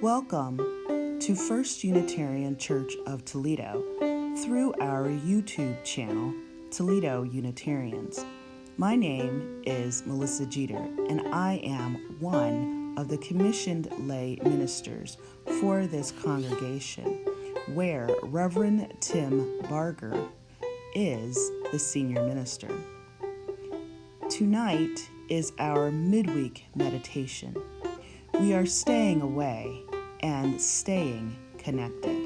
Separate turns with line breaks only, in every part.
Welcome to First Unitarian Church of Toledo through our YouTube channel, Toledo Unitarians. My name is Melissa Jeter, and I am one of the commissioned lay ministers for this congregation, where Reverend Tim Barger is the senior minister. Tonight is our midweek meditation. We are staying away and staying connected.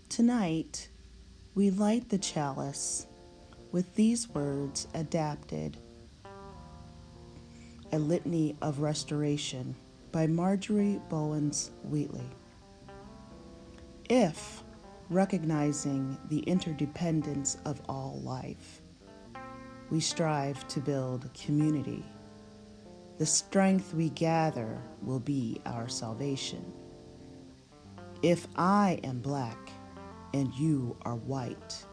Tonight, we light the chalice with these words adapted, A Litany of Restoration by Marjorie Bowens-Wheatley. If, recognizing the interdependence of all life, we strive to build community, the strength we gather will be our salvation. If I am black and you are white,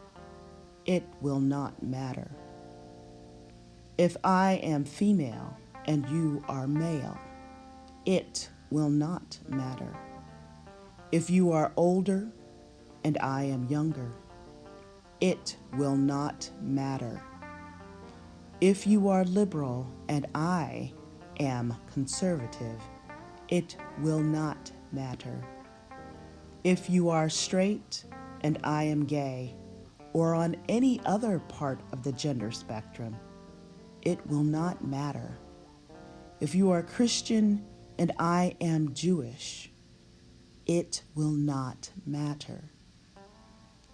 it will not matter. If I am female and you are male, it will not matter. If you are older and I am younger, it will not matter. If you are liberal and I am conservative, it will not matter. If you are straight and I am gay, or on any other part of the gender spectrum, it will not matter. If you are Christian and I am Jewish, it will not matter.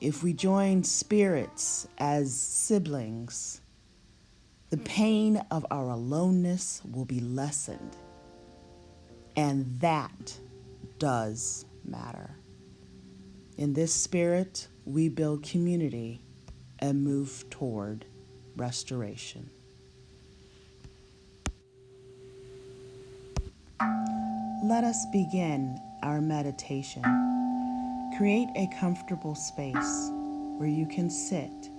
If we join spirits as siblings, the pain of our aloneness will be lessened, and that does matter. In this spirit, we build community and move toward restoration. Let us begin our meditation. Create a comfortable space where you can sit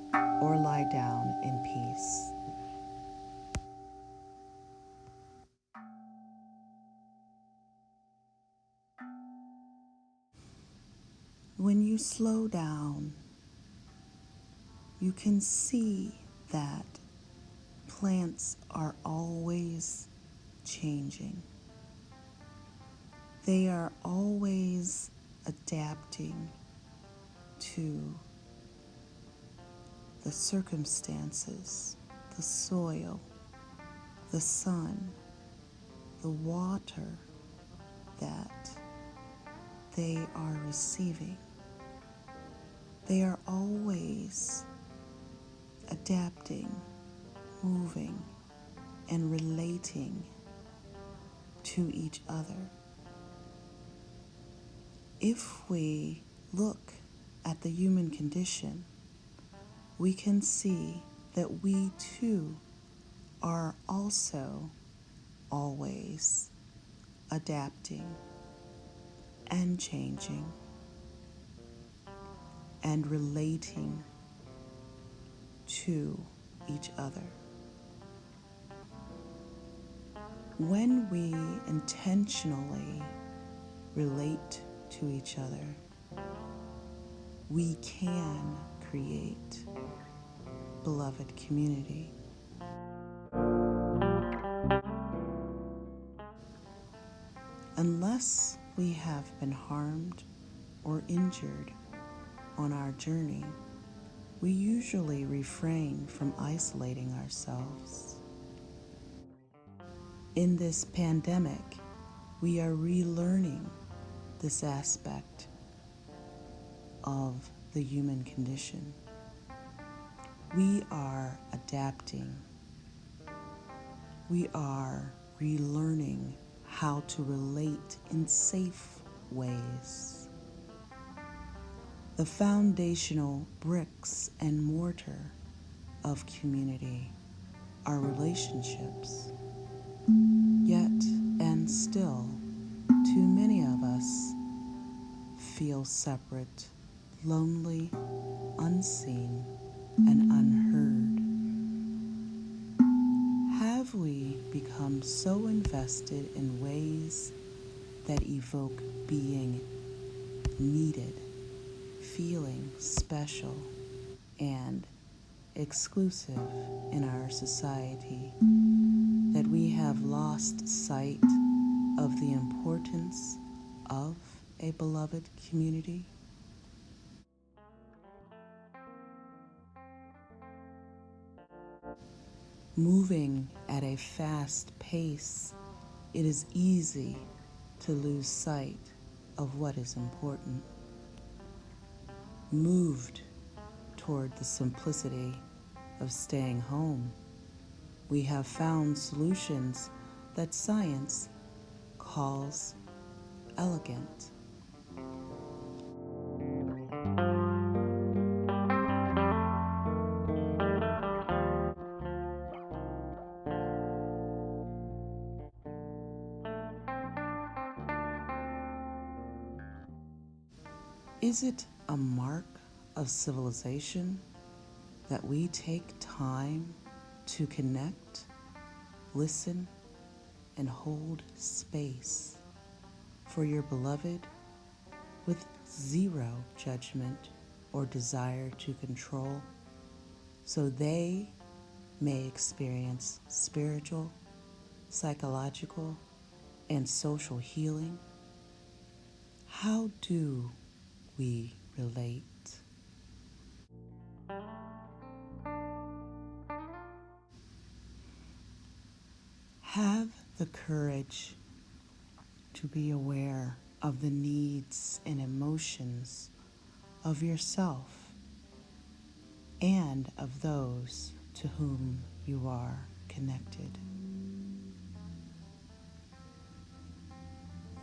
or lie down in peace. When you slow down, you can see that plants are always changing. They are always adapting to the circumstances, the soil, the sun, the water that they are receiving. They are always adapting, moving, and relating to each other. If we look at the human condition, we can see that we too are also always adapting and changing and relating to each other. When we intentionally relate to each other, we can create beloved community. Unless we have been harmed or injured on our journey, we usually refrain from isolating ourselves. In this pandemic, we are relearning this aspect of the human condition. We are adapting. We are relearning how to relate in safe ways. The foundational bricks and mortar of community are relationships. Yet and still, too many of us feel separate, lonely, unseen, and unheard. become so invested in ways that evoke being needed, feeling special and exclusive in our society that we have lost sight of the importance of a beloved community? Moving at a fast pace, it is easy to lose sight of what is important. Moved toward the simplicity of staying home, we have found solutions that science calls elegant. Is it a mark of civilization that we take time to connect, listen, and hold space for your beloved with zero judgment or desire to control, so they may experience spiritual, psychological, and social healing? How do we relate? Have the courage to be aware of the needs and emotions of yourself and of those to whom you are connected.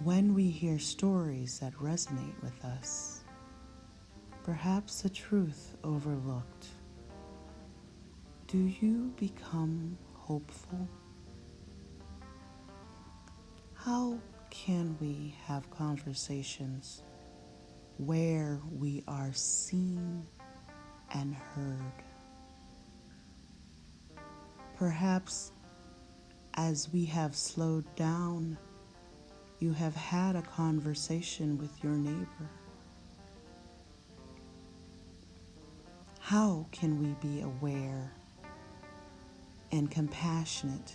When we hear stories that resonate with us, perhaps a truth overlooked, do you become hopeful? How can we have conversations where we are seen and heard? Perhaps as we have slowed down, you have had a conversation with your neighbor. How can we be aware and compassionate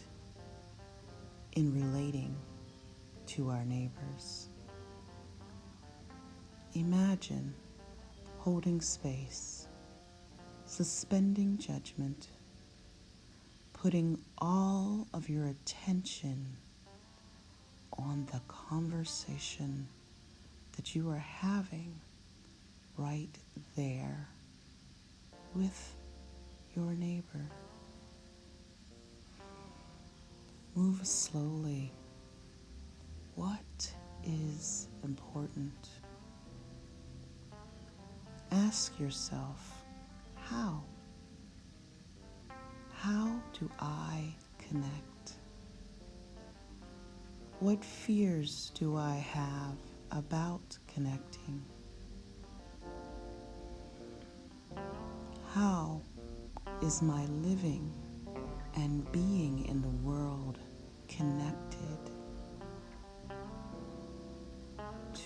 in relating to our neighbors? Imagine holding space, suspending judgment, putting all of your attention on the conversation that you are having right there with your neighbor. Move slowly. What is important? Ask yourself, how? How do I connect? What fears do I have about connecting? How is my living and being in the world connected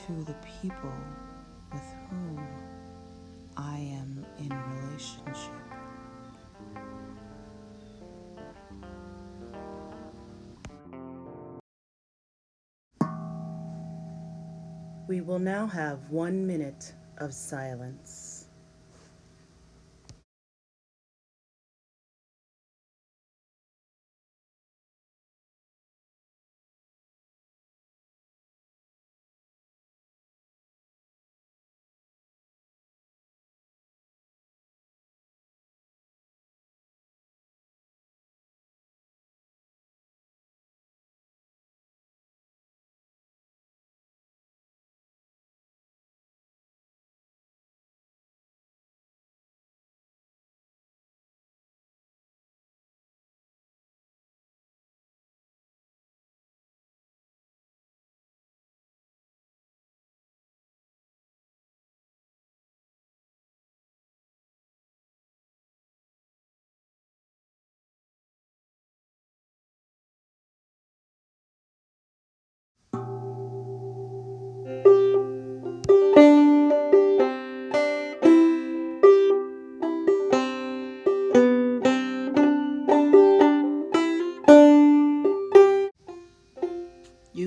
to the people with whom I am in relationship? We will now have 1 minute of silence.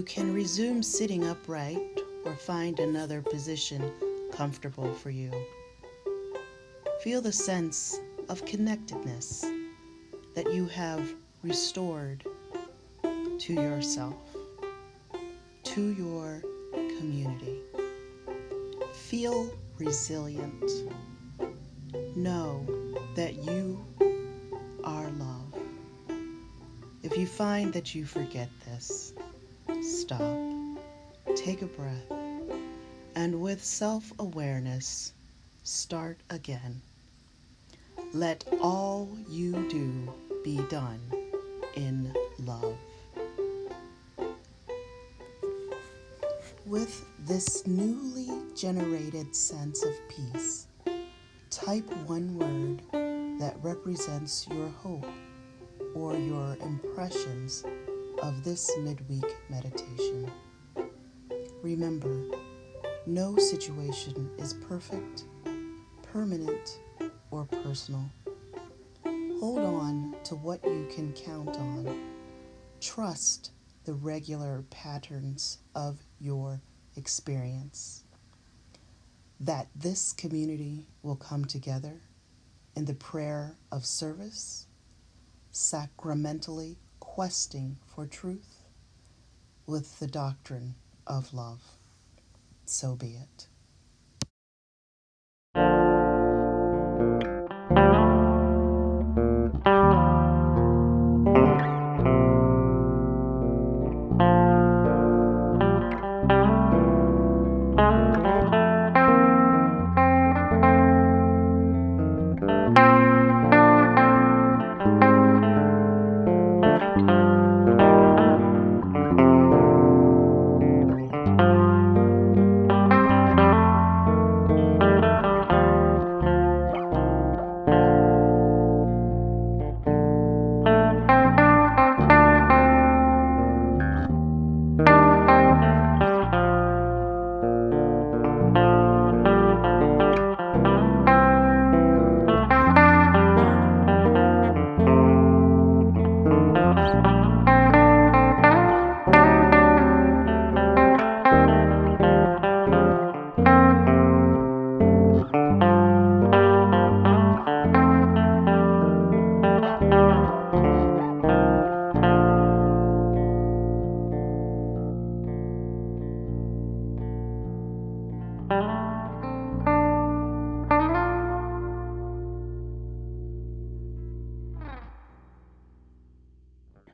can resume sitting upright or find another position comfortable for you. Feel the sense of connectedness that you have restored to yourself, to your community. Feel resilient. Know that you are love. If you find that you forget this, stop, take a breath, and with self-awareness, start again. Let all you do be done in love. With this newly generated sense of peace, type one word that represents your hope or your impressions of this midweek meditation. Remember, no situation is perfect, permanent, or personal. Hold on to what you can count on. Trust the regular patterns of your experience. That this community will come together in the prayer of service, sacramentally questing for truth with the doctrine of love. So be it.